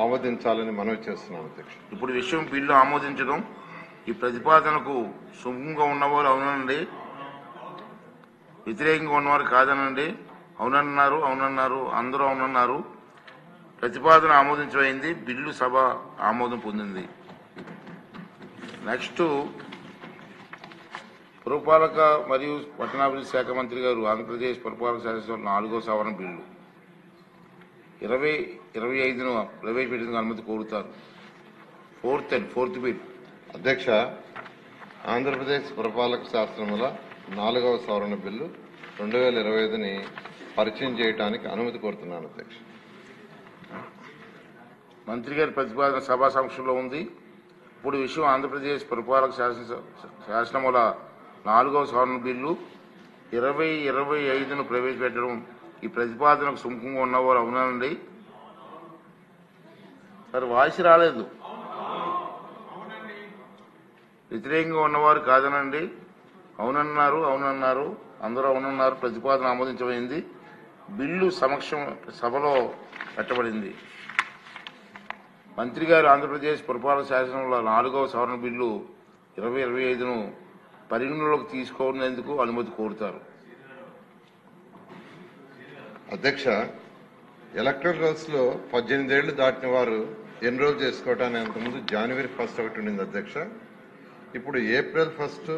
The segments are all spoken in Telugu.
ఆమోదించాలని మనవి చేస్తున్నాను అధ్యక్ష. ఇప్పుడు విషయం బిల్లు ఆమోదించడం ఈ ప్రతిపాదనకు సుముఖంగా ఉన్నవారు అవునండి, వ్యతిరేకంగా ఉన్నవారు కాదనండి. అవునన్నారు, అవునన్నారు, అందరూ అవునన్నారు. ప్రతిపాదన ఆమోదించబడింది. బిల్లు సభ ఆమోదం పొందింది. నెక్స్ట్ పురపాలక మరియు పట్టణాభివృద్ధి శాఖ మంత్రి గారు ఆంధ్రప్రదేశ్ పురపాలక శాఖ 4వ సవరణ బిల్లు 2025ను ప్రవేశపెట్టేందుకు అనుమతి కోరుతారు. Fourth bill. అధ్యక్ష, ఆంధ్రప్రదేశ్ పురపాలక శాస్త్రముల 4వ సవరణ బిల్లు 2025ని పరిచయం చేయడానికి అనుమతి కోరుతున్నాను అధ్యక్ష. మంత్రి గారి ప్రతిపాదన సభా సమక్షంలో ఉంది. ఇప్పుడు విషయం ఆంధ్రప్రదేశ్ పురపాలక శాసనముల 4వ సవరణ బిల్లు 2025ను ప్రవేశపెట్టడం ఈ ప్రతిపాదనకు సుముఖంగా ఉన్నవారు అవునండి. సార్ వాయిస్ రాలేదు. వ్యతిరేకంగా ఉన్నవారు కాదనండి. అవునన్నారు, అవునన్నారు, అందరూ అవునన్నారు. ప్రతిపాదన ఆమోదించబడింది. బిల్లు సభలో పెట్టబడింది. మంత్రి గారు ఆంధ్రప్రదేశ్ పురపాలక శాసనంలో 4వ సవరణ బిల్లు 2025ను పరిగణలోకి తీసుకోవడానికి అనుమతి కోరుతారు. అధ్యక్ష, ఎలక్టరల్ రోల్స్ లో 18 ఏళ్లు దాటిన వారు ఎన్రోల్ చేసుకోవడానికి అంతకుముందు జనవరి 1 ఒకటి ఉండింది అధ్యక్ష. ఇప్పుడు ఏప్రిల్ 1,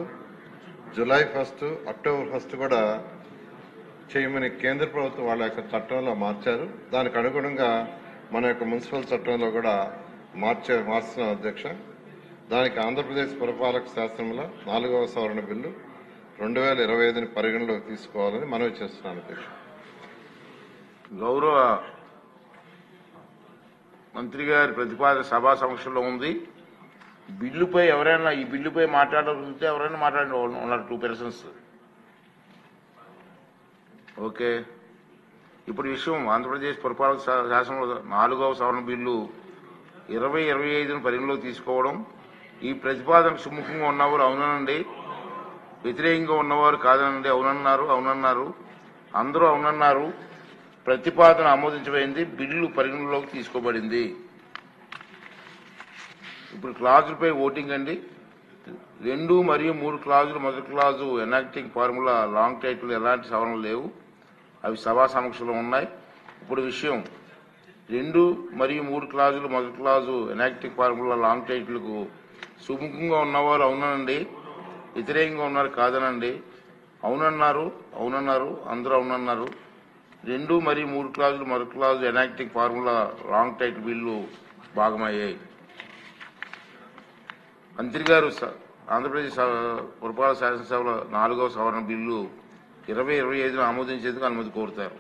జులై 1, అక్టోబర్ 1 కూడా చేయమని కేంద్ర ప్రభుత్వం వాళ్ళ యొక్క చట్టంలో మార్చారు. దానికి అనుగుణంగా మన యొక్క మున్సిపల్ చట్టంలో కూడా మార్చున్నాం అధ్యక్ష. దానికి ఆంధ్రప్రదేశ్ పురపాలక శాస్త్రంలో 4వ సవరణ బిల్లు 2025ని పరిగణలోకి తీసుకోవాలని మనవి చేస్తున్నాను అధ్యక్ష. గౌరవ మంత్రి గారి ప్రతిపాదన సభా సమక్షంలో ఉంది. బిల్లుపై ఎవరైనా ఈ బిల్లుపై మాట్లాడాలంటే ఎవరైనా మాట్లాడిన ఉన్నారు 2 పర్సన్స్. ఓకే. ఇప్పుడు విషయం ఆంధ్రప్రదేశ్ పురపాలక శాసనంలో 4వ సవరణ బిల్లు 2025ను పరిగణలోకి తీసుకోవడం ఈ ప్రతిపాదనకు సుముఖంగా ఉన్నవారు అవునండి, వ్యతిరేకంగా ఉన్నవారు కాదనండి. అవునన్నారు, అవునన్నారు, అందరూ అవునన్నారు. ప్రతిపాదన ఆమోదించబడింది. బిల్లు పరిగణలోకి తీసుకోబడింది. ఇప్పుడు క్లాజులపై ఓటింగ్ అండి. 2 మరియు 3 క్లాజులు. మొదటి clause enacting formula long title ఎలాంటి సవరణలు లేవు, అవి సభా సమక్షంలో ఉన్నాయి. ఇప్పుడు విషయం 2 మరియు 3 క్లాజులు. మొదటి క్లాజు ఎనాక్టింగ్ ఫార్ములా లాంగ్ టైటిల్కు సుముఖంగా ఉన్నవారు అవునండి, వ్యతిరేకంగా ఉన్నారు కాదనండి. అవునన్నారు, అవునన్నారు, అందరూ అవునన్నారు. 2 మరియు 3 క్లాజులు మొదటి clause enacting formula long title bill భాగమయ్యాయి. మంత్రి గారు ఆంధ్రప్రదేశ్ పురపాలక శాసనసభలో 4వ సవరణ బిల్లు 2025ను ఆమోదించేందుకు అనుమతి కోరుతారు.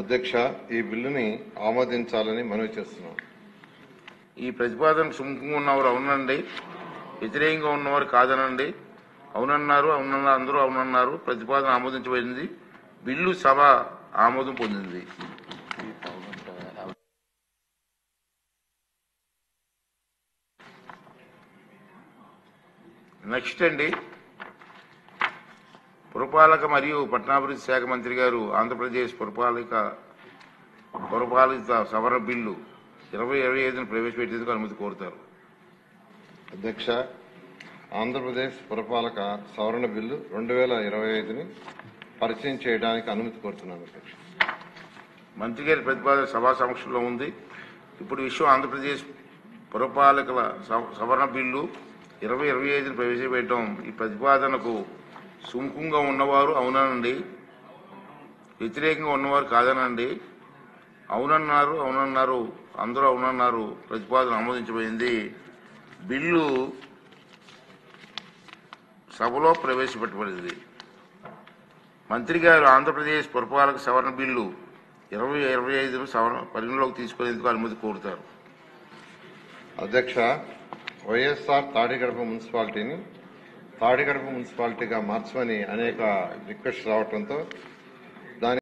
అధ్యక్ష, ఈ బిల్లుని ఆమోదించాలని మనవి చేస్తున్నాం. ఈ ప్రతిపాదనకు సుముఖంగా ఉన్నవారు అవునండి, వ్యతిరేకంగా ఉన్నవారు కాదనండి. అవునన్నారు, అవునన్నారు, అందరూ అవునన్నారు. ప్రతిపాదన ఆమోదించబడింది. బిల్లు సభ ఆమోదం పొందింది. నెక్స్ట్ అండి, పురపాలక మరియు పట్టణాభివృద్ధి శాఖ మంత్రి గారు ఆంధ్రప్రదేశ్ పురపాలిత సవరణ బిల్లు 2025ను ప్రవేశపెట్టేందుకు అనుమతి కోరుతారు. అధ్యక్ష, ఆంధ్రప్రదేశ్ పురపాలక సవరణ బిల్లు 2025ని పరిచయం చేయడానికి అనుమతి కోరుతున్నాను అధ్యక్ష. మంత్రి గారి ప్రతిపాదన సభా సమక్షంలో ఉంది. ఇప్పుడు విషయం ఆంధ్రప్రదేశ్ పురపాలకల సవరణ బిల్లు 2025ని ప్రవేశపెట్టడం ఈ ప్రతిపాదనకు సుముఖంగా ఉన్నవారు అవునండి, వ్యతిరేకంగా ఉన్నవారు కాదనండి. అవునన్నారు, అవునన్నారు, అందరూ అవునన్నారు. ప్రతిపాదన ఆమోదించబడింది. బిల్లు సభలో ప్రవేశపెట్టబడింది. మంత్రి గారు ఆంధ్రప్రదేశ్ పురపాలక సవరణ బిల్లు 2025ను పరిగణలోకి తీసుకునేందుకు అనుమతి కోరుతారు. అధ్యక్ష, వైఎస్ఆర్ తాడిగడప మున్సిపాలిటీని తాడిగడప మున్సిపాలిటీగా మార్చమని అనేక రిక్వెస్ట్ రావడంతో